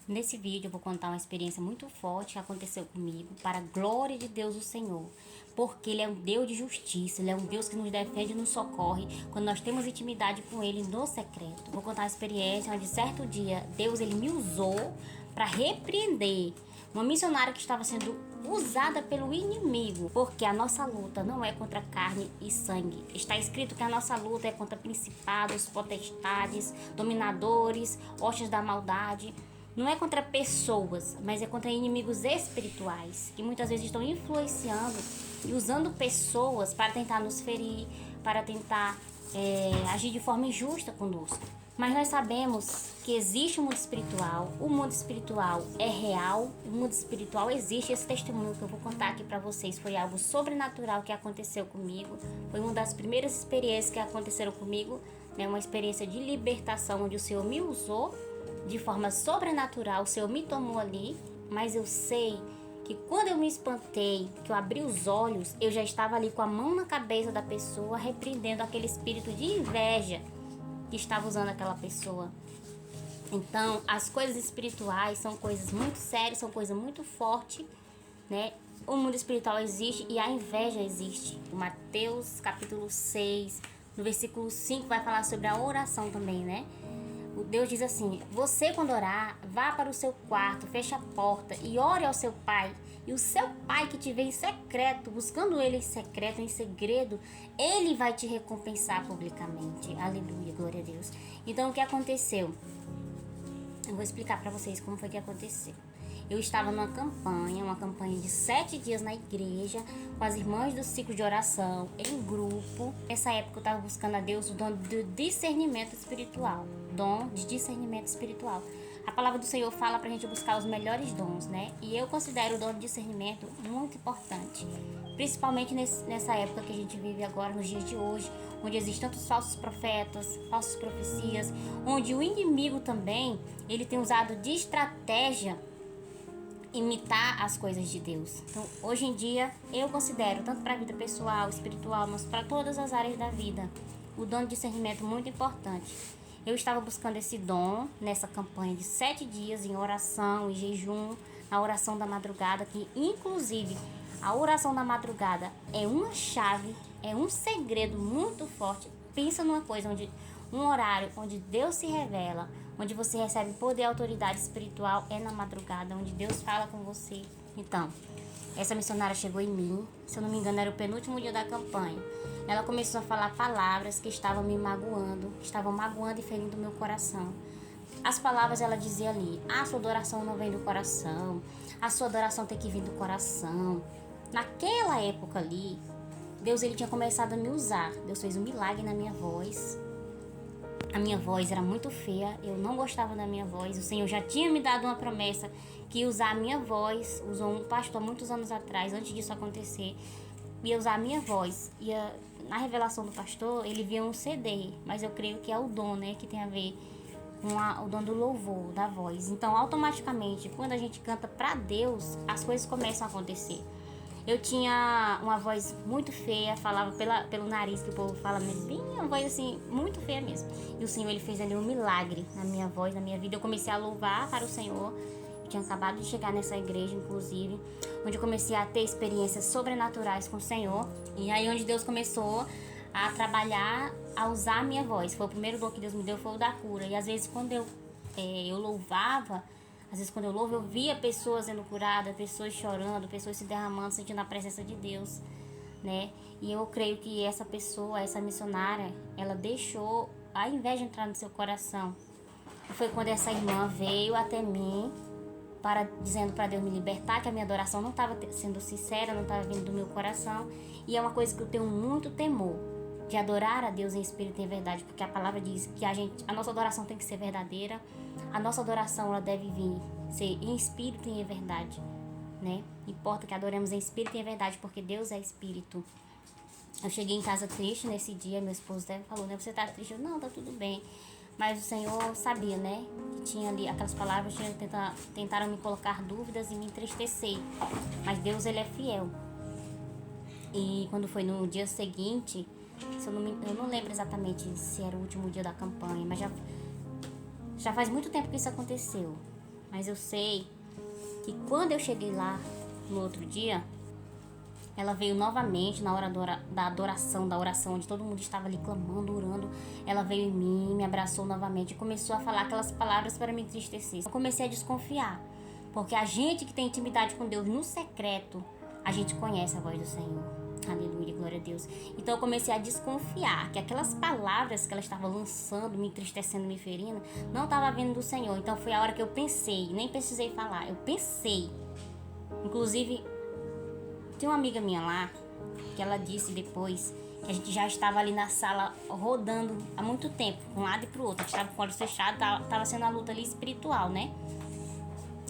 Nesse vídeo eu vou contar uma experiência muito forte que aconteceu comigo, para a glória de Deus o Senhor. Porque Ele é um Deus de justiça, Ele é um Deus que nos defende e nos socorre quando nós temos intimidade com Ele no secreto. Vou contar uma experiência onde certo dia Deus ele me usou para repreender uma missionária que estava sendo usada pelo inimigo, porque a nossa luta não é contra carne e sangue. Está escrito que a nossa luta é contra principados, potestades, dominadores, hostes da maldade. Não é contra pessoas, mas é contra inimigos espirituais, que muitas vezes estão influenciando e usando pessoas para tentar nos ferir, para tentar agir de forma injusta conosco. Mas nós sabemos que existe um mundo espiritual, o mundo espiritual é real, o mundo espiritual existe. Esse testemunho que eu vou contar aqui para vocês foi algo sobrenatural que aconteceu comigo, foi uma das primeiras experiências que aconteceram comigo, né? Uma experiência de libertação onde o Senhor me usou de forma sobrenatural, o Senhor me tomou ali, mas eu sei que quando eu me espantei, que eu abri os olhos, eu já estava ali com a mão na cabeça da pessoa, repreendendo aquele espírito de inveja que estava usando aquela pessoa. Então, as coisas espirituais são coisas muito sérias, são coisas muito fortes, né? O mundo espiritual existe e a inveja existe. O Mateus capítulo 6, no versículo 5, vai falar sobre a oração também, né? Deus diz assim: você quando orar, vá para o seu quarto, feche a porta e ore ao seu pai. E o seu pai que te vê em secreto, buscando ele em secreto, em segredo, ele vai te recompensar publicamente. Aleluia, glória a Deus. Então o que aconteceu? Eu vou explicar para vocês como foi que aconteceu. Eu estava numa campanha, de 7 dias na igreja, com as irmãs do ciclo de oração, em grupo. Nessa época eu estava buscando a Deus o dom do discernimento espiritual. Dom de discernimento espiritual. A palavra do Senhor fala pra gente buscar os melhores dons, né? E eu considero o dom de discernimento muito importante. Principalmente nessa época que a gente vive agora, nos dias de hoje, onde existem tantos falsos profetas, falsas profecias, onde o inimigo também, ele tem usado de estratégia imitar as coisas de Deus. Então, hoje em dia, eu considero, tanto para a vida pessoal, espiritual, mas para todas as áreas da vida, o dom de discernimento muito importante. Eu estava buscando esse dom nessa campanha de 7 dias em oração e jejum, na oração da madrugada, que inclusive a oração da madrugada é uma chave, é um segredo muito forte. Pensa numa coisa, um horário onde Deus se revela, onde você recebe poder e autoridade espiritual, é na madrugada, onde Deus fala com você. Então, essa missionária chegou em mim, se eu não me engano era o penúltimo dia da campanha. Ela começou a falar palavras que estavam me magoando, que estavam magoando e ferindo o meu coração. As palavras ela dizia ali: a sua adoração não vem do coração, a sua adoração tem que vir do coração. Naquela época ali, Deus ele tinha começado a me usar. Deus fez um milagre na minha voz. A minha voz era muito feia, eu não gostava da minha voz. O Senhor já tinha me dado uma promessa que ia usar a minha voz. Usou um pastor muitos anos atrás, antes disso acontecer, ia usar a minha voz. Na revelação do pastor, ele via um CD, mas eu creio que é o dom, né, que tem a ver com o dom do louvor, da voz. Então, automaticamente, quando a gente canta para Deus, as coisas começam a acontecer. Eu tinha uma voz muito feia, falava pelo nariz, que o povo fala mesmo, bem, uma voz assim, muito feia mesmo. E o Senhor, ele fez ali um milagre na minha voz, na minha vida. Eu comecei a louvar para o Senhor. Eu tinha acabado de chegar nessa igreja, inclusive, onde eu comecei a ter experiências sobrenaturais com o Senhor. E aí onde Deus começou a trabalhar, a usar a minha voz. Foi o primeiro dom que Deus me deu, foi o da cura. E às vezes quando eu louvava, às vezes quando eu louvo, eu via pessoas sendo curadas, pessoas chorando, pessoas se derramando, sentindo a presença de Deus, né? E eu creio que essa pessoa, essa missionária, ela deixou a inveja entrar no seu coração. E foi quando essa irmã veio até mim, dizendo para Deus me libertar, que a minha adoração não estava sendo sincera, não estava vindo do meu coração. E é uma coisa que eu tenho muito temor, de adorar a Deus em espírito e em verdade, porque a palavra diz que a nossa adoração tem que ser verdadeira, a nossa adoração ela deve ser em espírito e em verdade, né? Importa que adoremos em espírito e em verdade, porque Deus é espírito. Eu cheguei em casa triste nesse dia, meu esposo até falou, né, você tá triste? Eu, não, tá tudo bem. Mas o Senhor sabia, né, que tinha ali aquelas palavras, tentaram me colocar dúvidas e me entristecer. Mas Deus, ele é fiel. E quando foi no dia seguinte, eu não lembro exatamente se era o último dia da campanha, mas já faz muito tempo que isso aconteceu. Mas eu sei que quando eu cheguei lá no outro dia, ela veio novamente na hora da adoração, da oração, onde todo mundo estava ali clamando, orando. Ela veio em mim, me abraçou novamente e começou a falar aquelas palavras para me entristecer. Eu comecei a desconfiar, porque a gente que tem intimidade com Deus no secreto, a gente conhece a voz do Senhor. Aleluia, glória a Deus. Então eu comecei a desconfiar que aquelas palavras que ela estava lançando, me entristecendo, me ferindo, não estava vindo do Senhor. Então foi a hora que eu pensei, nem precisei falar, eu pensei. Inclusive, tem uma amiga minha lá, que ela disse depois, que a gente já estava ali na sala rodando há muito tempo, de um lado e pro outro. A gente estava com o olho fechado, estava sendo a luta ali espiritual, né?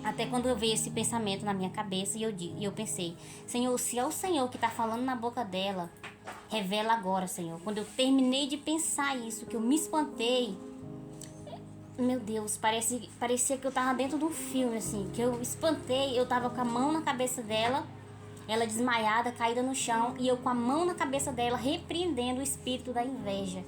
Até quando eu veio esse pensamento na minha cabeça e eu pensei, Senhor, se é o Senhor que está falando na boca dela, revela agora, Senhor. Quando eu terminei de pensar isso, que eu me espantei, meu Deus, parecia que eu estava dentro de um filme, assim, que eu espantei, eu estava com a mão na cabeça dela, ela desmaiada, caída no chão, e eu com a mão na cabeça dela, repreendendo o espírito da inveja.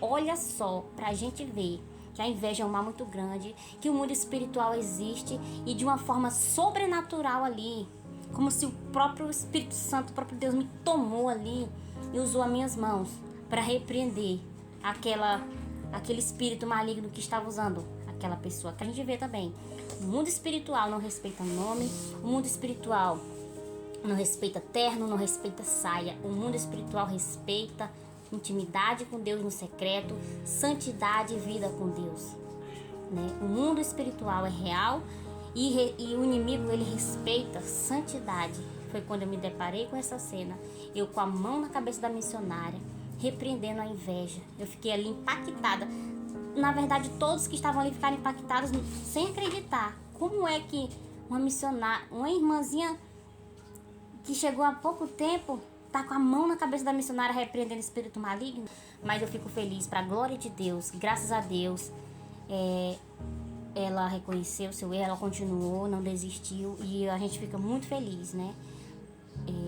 Olha só, pra gente ver que a inveja é um mal muito grande, que o mundo espiritual existe e de uma forma sobrenatural ali, como se o próprio Espírito Santo, o próprio Deus me tomou ali e usou as minhas mãos para repreender aquele espírito maligno que estava usando aquela pessoa. Que a gente vê também, o mundo espiritual não respeita nome, o mundo espiritual não respeita terno, não respeita saia, o mundo espiritual respeita intimidade com Deus no secreto, santidade e vida com Deus, né? O mundo espiritual é real e o inimigo, ele respeita santidade. Foi quando eu me deparei com essa cena, eu com a mão na cabeça da missionária, repreendendo a inveja. Eu fiquei ali impactada. Na verdade, todos que estavam ali ficaram impactados sem acreditar. Como é que uma missionária, uma irmãzinha que chegou há pouco tempo, tá com a mão na cabeça da missionária repreendendo espírito maligno? Mas eu fico feliz, para a glória de Deus, graças a Deus, ela reconheceu o seu erro, ela continuou, não desistiu, e a gente fica muito feliz, né?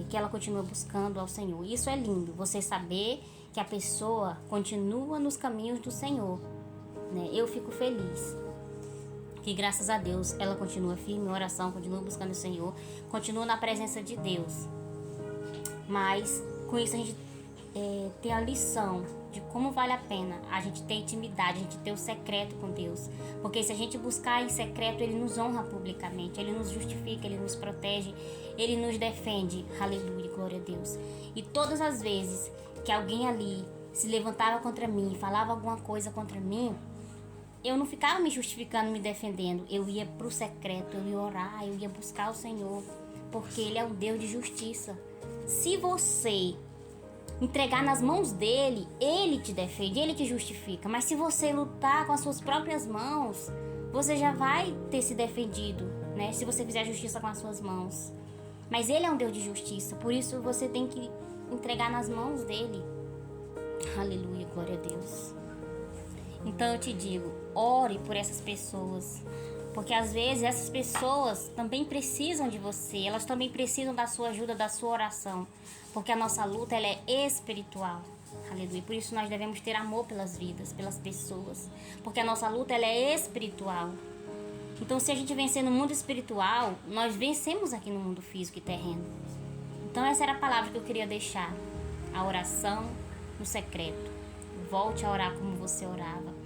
Que ela continua buscando ao Senhor. Isso é lindo, você saber que a pessoa continua nos caminhos do Senhor, né? Eu fico feliz que, graças a Deus, ela continua firme em oração, continua buscando o Senhor, continua na presença de Deus. Mas com isso a gente tem a lição de como vale a pena a gente ter intimidade, a gente ter o secreto com Deus. Porque se a gente buscar em secreto, Ele nos honra publicamente, Ele nos justifica, Ele nos protege, Ele nos defende. Aleluia, glória a Deus. E todas as vezes que alguém ali se levantava contra mim, falava alguma coisa contra mim, eu não ficava me justificando, me defendendo. Eu ia pro secreto, eu ia orar, eu ia buscar o Senhor, porque Ele é um Deus de justiça. Se você entregar nas mãos dele, Ele te defende, Ele te justifica. Mas se você lutar com as suas próprias mãos, você já vai ter se defendido, né? Se você fizer justiça com as suas mãos. Mas Ele é um Deus de justiça, por isso você tem que entregar nas mãos dele. Aleluia, glória a Deus. Então eu te digo, ore por essas pessoas, porque às vezes essas pessoas também precisam de você, elas também precisam da sua ajuda, da sua oração, porque a nossa luta, ela é espiritual. Aleluia. Por isso nós devemos ter amor pelas vidas, pelas pessoas, porque a nossa luta, ela é espiritual. Então, se a gente vencer no mundo espiritual, nós vencemos aqui no mundo físico e terreno. Então essa era a palavra que eu queria deixar, a oração no secreto. Volte a orar como você orava.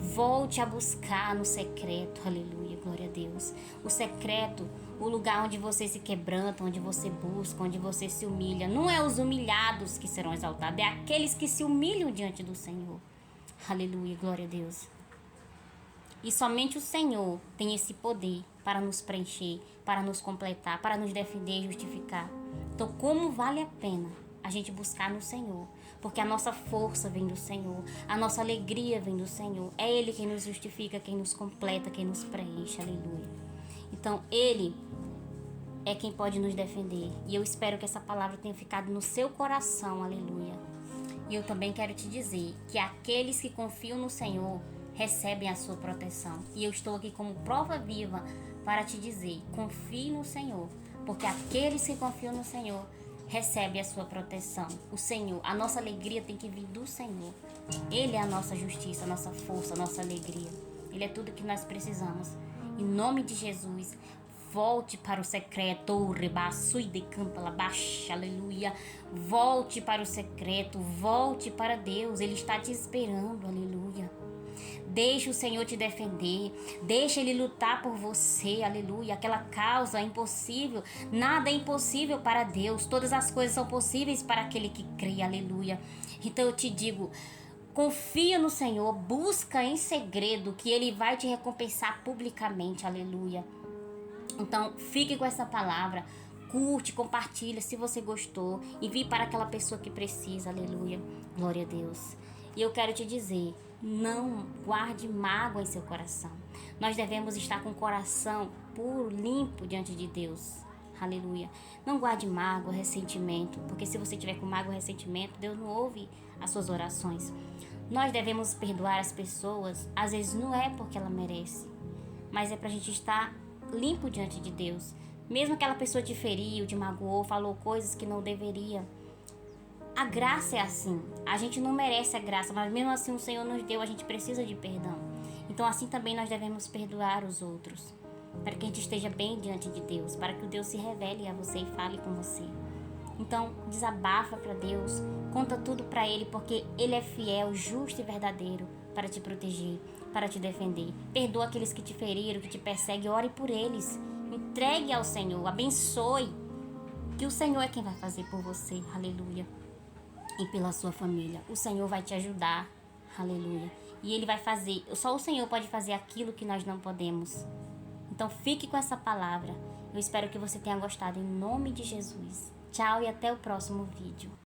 Volte a buscar no secreto. Aleluia, glória a Deus. O secreto, o lugar onde você se quebranta, onde você busca, onde você se humilha. Não é os humilhados que serão exaltados, é aqueles que se humilham diante do Senhor. Aleluia, glória a Deus. E somente o Senhor tem esse poder para nos preencher, para nos completar, para nos defender e justificar. Então, como vale a pena a gente buscar no Senhor? Porque a nossa força vem do Senhor, a nossa alegria vem do Senhor. É Ele quem nos justifica, quem nos completa, quem nos preenche. Aleluia. Então, Ele é quem pode nos defender. E eu espero que essa palavra tenha ficado no seu coração. Aleluia. E eu também quero te dizer que aqueles que confiam no Senhor recebem a sua proteção. E eu estou aqui como prova viva para te dizer, confie no Senhor, porque aqueles que confiam no Senhor recebem a sua proteção. O Senhor, a nossa alegria tem que vir do Senhor. Ele é a nossa justiça, a nossa força, a nossa alegria. Ele é tudo que nós precisamos. Em nome de Jesus. Volte para o secreto, rebaço e decampa la baixa, aleluia. Volte para o secreto, volte para Deus, Ele está te esperando, aleluia. Deixa o Senhor te defender, deixa Ele lutar por você, aleluia. Aquela causa impossível, nada é impossível para Deus, todas as coisas são possíveis para aquele que crê, aleluia. Então eu te digo, confia no Senhor, busca em segredo que Ele vai te recompensar publicamente, aleluia. Então, fique com essa palavra, curte, compartilha se você gostou, envie para aquela pessoa que precisa, aleluia, glória a Deus. E eu quero te dizer, não guarde mágoa em seu coração. Nós devemos estar com o coração puro, limpo diante de Deus, aleluia. Não guarde mágoa, ressentimento, porque se você tiver com mágoa, ressentimento, Deus não ouve as suas orações. Nós devemos perdoar as pessoas, às vezes não é porque ela merece, mas é pra gente estar limpo diante de Deus. Mesmo aquela pessoa te feriu, te magoou, falou coisas que não deveria. A graça é assim. A gente não merece a graça, mas mesmo assim o Senhor nos deu, a gente precisa de perdão. Então assim também nós devemos perdoar os outros, para que a gente esteja bem diante de Deus, para que o Deus se revele a você e fale com você. Então desabafa para Deus, conta tudo para Ele, porque Ele é fiel, justo e verdadeiro para te proteger, para te defender. Perdoa aqueles que te feriram, que te perseguem, ore por eles. Entregue ao Senhor, abençoe, que o Senhor é quem vai fazer por você, aleluia, e pela sua família. O Senhor vai te ajudar, aleluia, e Ele vai fazer, só o Senhor pode fazer aquilo que nós não podemos. Então fique com essa palavra. Eu espero que você tenha gostado, em nome de Jesus. Tchau e até o próximo vídeo.